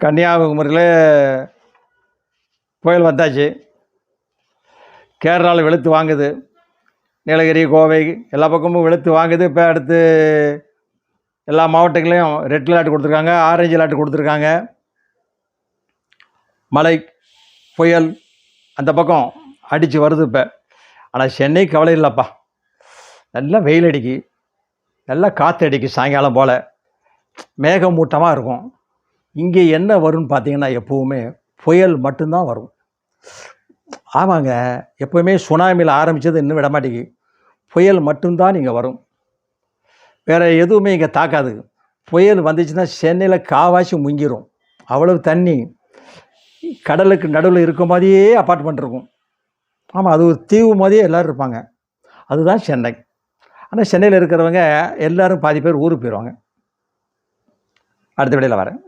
கன்னியாகுமரியில் புயல் வந்தாச்சு. கேரளாவில் வெளுத்து வாங்குது. நீலகிரி, கோவை எல்லா பக்கமும் வெளுத்து வாங்குது. இப்போ அடுத்து எல்லா மாவட்டங்களையும் ரெட் அலர்ட் கொடுத்துருக்காங்க, ஆரஞ்சு அலர்ட் கொடுத்துருக்காங்க. மழை புயல் அந்த பக்கம் அடித்து வருது இப்போ. ஆனால் சென்னை கவலை இல்லைப்பா. நல்லா வெயில் அடிக்கி, நல்லா காற்று அடிக்கி. சாயங்காலம் போல் மேகமூட்டமாக இருக்கும். இங்கே என்ன வரும்னு பார்த்தீங்கன்னா எப்போவுமே புயல் மட்டும்தான் வரும். ஆமாங்க, எப்போவுமே சுனாமியில் ஆரம்பித்தது இன்னும் விட மாட்டேங்கி. புயல் மட்டும்தான் இங்கே வரும், வேறு எதுவுமே இங்கே தாக்காது. புயல் வந்துச்சுன்னா சென்னையில் காவாசி முங்கிடும். அவ்வளவு தண்ணி. கடலுக்கு நடுவில் இருக்க மாதிரியே அப்பார்ட்மெண்ட் இருக்கும். ஆமாம், அது ஒரு தீவு மாதிரியே எல்லோரும் இருப்பாங்க. அதுதான் சென்னை. ஆனால் சென்னையில் இருக்கிறவங்க எல்லோரும் பாதி பேர் ஊருக்கு போயிடுவாங்க. அடுத்த விடையில் வரேன்.